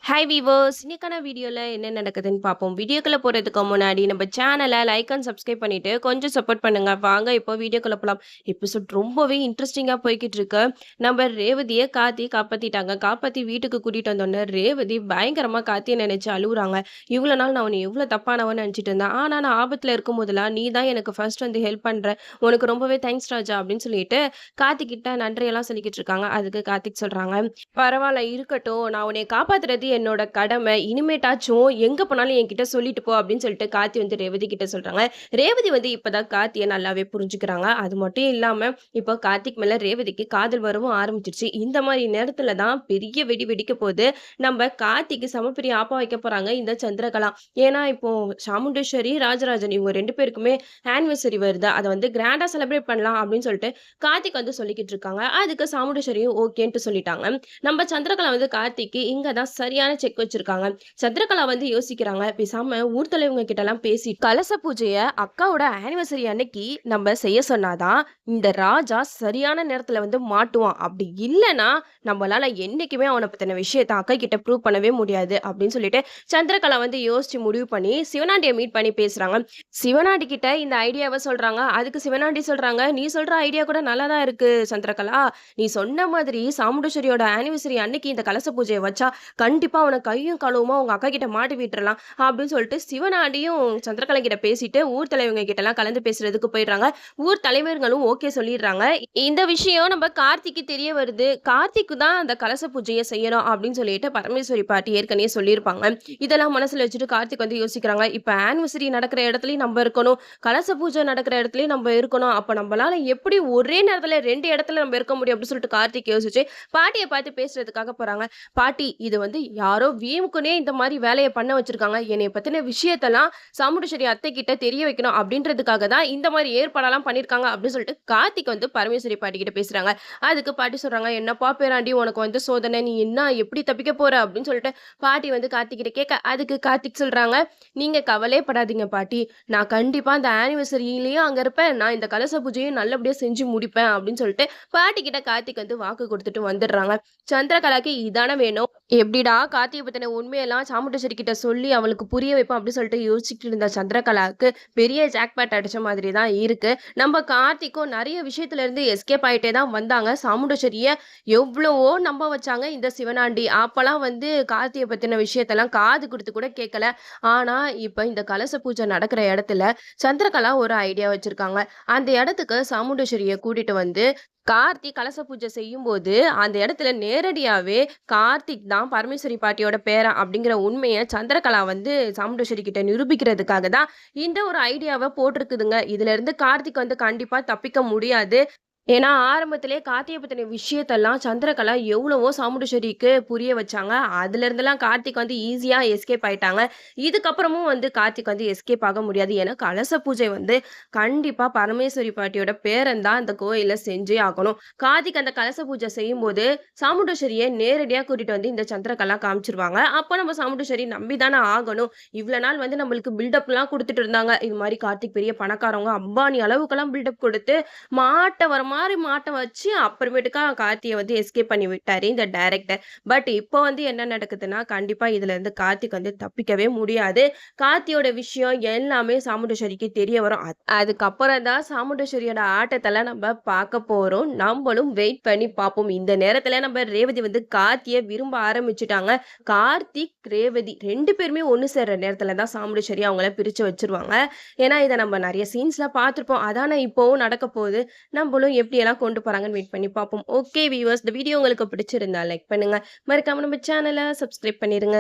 Hi viewers! இன்னைக்கான வீடியோல என்ன நடக்குதுன்னு பார்ப்போம். வீடியோக்குள்ள போறதுக்கு முன்னாடி நம்ம சேனல லைக் அண்ட் சப்ஸ்கிரைப் பண்ணிட்டு கொஞ்சம் சப்போர்ட் பண்ணுங்க. வாங்க இப்போ வீடியோக்குள்ள போலாம். எபிசோட் ரொம்பவே இன்ட்ரஸ்டிங்கா போய்க்கிட்டு இருக்கு. நம்ம ரேவதிய கார்த்தி காப்பாத்திட்டாங்க. காப்பாத்தி வீட்டுக்கு கூட்டிட்டு வந்தோனே ரேவதி பயங்கரமா கார்த்திய நினைச்சு அழுவுறாங்க. "இவ்வளோ நாள் நான் உன்ன எவ்வளோ தப்பானவன்னு நினைச்சுட்டு இருந்தேன். ஆனா நான் ஆபத்துல இருக்கும்போதெல்லாம் நீ தான் எனக்கு ஃபர்ஸ்ட் வந்து ஹெல்ப் பண்ற. உனக்கு ரொம்பவே தேங்க்ஸ் ராஜா" அப்படின்னு சொல்லிட்டு கார்த்திக் கிட்ட நன்றியெல்லாம் சொல்லிக்கிட்டு இருக்காங்க. அதுக்கு கார்த்திக் சொல்றாங்க, "பரவால்ல இருக்கட்டும். நான் உன்னைய காப்பாத்துறது என்னோட கடமை. இனிமேட்டாச்சும் எங்க போனாலும் என்கிட்ட சொல்லிட்டு போ" அப்படின்னு சொல்லிட்டு கார்த்தி வந்து ரேவதி கிட்ட சொல்றாங்க. ரேவதி வந்து இப்பதான் கார்த்திய நல்லாவே புரிஞ்சுக்கிறாங்க. அது மட்டும் இல்லாம இப்போ கார்த்திக் மேல ரேவதிக்கு காதல் வரவும் ஆரம்பிச்சிருச்சு. இந்த மாரி நேரத்துல தான் பெரிய வெடி வெடிக்க போது. நம்ம கார்த்திக்கு செம ஆப்பா வைக்க போறாங்க இந்த சந்திரகலா. ஏன்னா இப்போ சாமுண்டேஸ்வரி, ராஜராஜன் இவங்க 2 பேருக்குமே ஆனிவர்சரி வருது. அத வந்து கிராண்டா செலிப்ரேட் பண்ணலாம் அப்படின்னு சொல்லிட்டு கார்த்திக் வந்து சொல்லிக்கிட்டு இருக்காங்க. அதுக்கு சாமுண்டேஸ்வரியும் ஓகேன்ட்டு சொல்லிட்டாங்க. நம்ம சந்திரகலா வந்து கார்த்திக்கு இங்க தான் சரியான செக் வச்சிருக்காங்க. சந்திரகலா வந்து யோசிக்கிறாங்க. பேசாம ஊர் தலைவங்க கிட்டலாம் பேசி கலச பூஜைய அக்காவோட ஆனிவர்சரி அன்னைக்கு நம்ம செய்ய சொன்னாதான் இந்த ராஜா சரியான நேரத்துல வந்து மாட்டுவான். அப்படி இல்லன்னா நம்மளால என்னைக்குமே அவன பத்தின விஷயத்த அக்கா கிட்ட ப்ரூவ் பண்ணவே முடியாது அப்படின்னு சொல்லிட்டு சந்திரகலா வந்து யோசிச்சு முடிவு பண்ணி சிவனாண்டிய மீட் பண்ணி பேசுறாங்க. சிவனாண்டி கிட்ட இந்த ஐடியாவ சொல்றாங்க. அதுக்கு சிவனாண்டி சொல்றாங்க, "நீ சொல்ற ஐடியா கூட நல்லா தான் இருக்கு சந்திரகலா. நீ சொன்ன மாதிரி சாமுண்டேஸ்வரியோட ஆனிவர்சரி அன்னைக்கு இந்த கலச பூஜைய வச்சா, கண்டிப்பா அவன கையும் களவுமா உங்க அக்கா கிட்ட மாட்டி விட்டுறலாம்." அப்படின்னு சொல்லிட்டு சிவனாண்டியும் சந்திரகலா கிட்ட பேசிட்டு ஊர் தலைவங்க கிட்டலாம் கலந்து பேசுறதுக்கு போயிடுறாங்க. ஊர் தலைவர்களும் ஓகே சொல்லிடுறாங்க. இந்த விஷயம் நம்ம கார்த்திக்கு தெரிய வருது. கார்த்திக்கு தான் அந்த கலச பூஜைய செய்யணும் அப்படின்னு சொல்லிட்டு பரமேஸ்வரி பாட்டி ஏற்கனவே சொல்லியிருப்பாங்க. இதெல்லாம் மனசுல வச்சுட்டு கார்த்திக் வந்து யோசிக்கிறாங்க. இப்ப ஆனிவர்சரி நடக்கிற இடத்துலயும் நம்ம இருக்கணும். கலச பூஜை நடக்கிற இடத்துலயும் நம்ம இருக்கணும். அப்ப நம்மளால எப்படி ஒரே நேரத்துல 2 இடத்துல நம்ம இருக்க முடியும் அப்படின்னு சொல்லிட்டு கார்த்திக் யோசிச்சு பாட்டிய பார்த்து பேசுறதுக்காக போறாங்க. "பாட்டி இது வந்து யாரோ வீமுக்குன்னே இந்த மாரி வேலைய பண்ண வச்சிருக்காங்க. என்னைய பத்தின விஷயத்தெல்லாம் சாமுண்டீஸ்வரி அத்தை கிட்ட தெரிய வைக்கணும் அப்படின்றதுக்காக தான் இந்த மாரி ஏற்பாடெல்லாம் பண்ணியிருக்காங்க" அப்படின்னு சொல்லிட்டு கார்த்திக் வந்து பரமேஸ்வரி பாட்டி கிட்ட பேசுறாங்க. அதுக்கு பாட்டி சொல்றாங்க, "என்னப்பா பேராண்டி உனக்கு வந்து சோதனை. நீ என்ன எப்படி தப்பிக்க போற?" அப்படின்னு சொல்லிட்டு பாட்டி வந்து கார்த்திக் கிட்ட கேட்க, அதுக்கு கார்த்திக் சொல்றாங்க, "நீங்க கவலையேப்படாதீங்க பாட்டி. நான் கண்டிப்பா அந்த ஆனிவர்சரியிலயும் அங்க இருப்பேன். நான் இந்த கலச பூஜையும் நல்லபடியா செஞ்சு முடிப்பேன்" அப்படின்னு சொல்லிட்டு பாட்டி கிட்ட கார்த்திக் வந்து வாக்கு குடுத்துட்டு வந்துடுறாங்க. சந்திரகலாக்கு இதானே வேணும். எப்படிடா கார்த்திய பத்தின உண்மையெல்லாம் சாமுண்டீஸ்வரி கிட்ட சொல்லி அவளுக்கு புரிய வைப்போம் அப்படின்னு சொல்லிட்டு யோசிச்சுட்டு இருந்த சந்திரகலாவுக்கு பெரிய ஜாக்பாட் அடிச்ச மாதிரி தான் இருக்கு. நம்ம கார்த்திக்கும் நெறைய விஷயத்துல இருந்து எஸ்கேப் ஆயிட்டே தான் வந்தாங்க. சாமுண்டீஸ்வரிய எவ்வளவோ நம்ப வச்சாங்க இந்த சிவனாண்டி. அப்பலாம் வந்து கார்த்திய பத்தின விஷயத்தெல்லாம் காது குடுத்து கூட கேட்கல. ஆனா, இப்ப இந்த கலச பூஜை நடக்கிற இடத்துல சந்திரகலா ஒரு ஐடியா வச்சிருக்காங்க. அந்த இடத்துக்கு சாமுண்டீஸ்வரிய கூட்டிட்டு வந்து கார்த்திக் கலச பூஜை செய்யும்போது, அந்த இடத்துல நேரடியாவே கார்த்திக் தான் பரமேஸ்வரி பாட்டியோட பேரன் அப்படிங்கிற உண்மைய சந்திரகலா வந்து சாமுண்டீஸ்வரி கிட்ட நிரூபிக்கிறதுக்காக தான் இந்த ஒரு ஐடியாவ போட்டிருக்குதுங்க. இதுலருந்து கார்த்திக் வந்து கண்டிப்பா தப்பிக்க முடியாது. ஏன்னா, ஆரம்பத்திலேயே கார்த்திய பத்தின விஷயத்தெல்லாம் சந்திரகலா எவ்வளவோ சாமுண்டீஸ்வரிக்கு புரிய வச்சாங்க. அதுலருந்துலாம் கார்த்திக் வந்து ஈஸியா எஸ்கேப் ஆயிட்டாங்க. இதுக்கப்புறமும் வந்து கார்த்திக் வந்து எஸ்கேப் ஆக முடியாது. ஏன்னா, கலச பூஜை வந்து கண்டிப்பா பரமேஸ்வரி பாட்டியோட பேரன் தான் அந்த கோயில்ல செஞ்சே ஆகணும். கார்த்திக் அந்த கலச பூஜை செய்யும்போது, சாமுண்டீஸ்வரிய நேரடியா கூட்டிட்டு வந்து இந்த சந்திரகலா காமிச்சுருவாங்க. அப்ப நம்ம சாமுண்டீஸ்வரி நம்பி தானே ஆகணும். இவ்வளோ நாள் வந்து நம்மளுக்கு பில்டப்லாம் குடுத்துட்டு இருந்தாங்க. இது மாரி கார்த்திக் பெரிய பணக்காரவங்க, அம்பானி அளவுக்கெல்லாம் பில்டப் குடுத்து மாட்ட வர மாரி மாட்ட வச்சு, அப்புறமேட்டுக்கா கார்த்திய வந்து எஸ்கேப் பண்ணி விட்டாரு இந்த டைரக்டர். பட் இப்போ வந்து என்ன நடக்குதுன்னா, கண்டிப்பா இதுலருந்து கார்த்திக் வந்து தப்பிக்கவே முடியாது. கார்த்தியோட விஷயம் எல்லாமே சாமுண்டீஸ்வரிக்கு தெரிய வரும். அதுக்கப்புறம் தான் சாமுண்டீஸ்வரியோட ஆட்டத்தெல்லாம் நம்ம பார்க்க போறோம். நம்பளும் வெயிட் பண்ணி பார்ப்போம். இந்த நேரத்துல நம்ம ரேவதி வந்து கார்த்திய விரும்ப ஆரம்பிச்சுட்டாங்க. கார்த்திக், ரேவதி 2 பேருமே ஒண்ணு சேர்ற நேரத்துல தான் சாமுண்டீஸ்வரி அவங்கள பிரிச்சு வச்சுருவாங்க. ஏன்னா, இத நம்ம நெறைய சீன்ஸ்ல பார்த்துருப்போம். அதானே இப்பவும் நடக்க போகுது. நம்பளும் எப்படியெல்லாம் கொண்டு போறாங்கன்னு வெயிட் பண்ணி பார்ப்போம். ஓகே வியூவர்ஸ், இந்த வீடியோ உங்களுக்கு பிடிச்சிருந்தா லைக் பண்ணுங்க. மறக்காம நம்ம சேனல சப்ஸ்கிரைப் பண்ணிருங்க.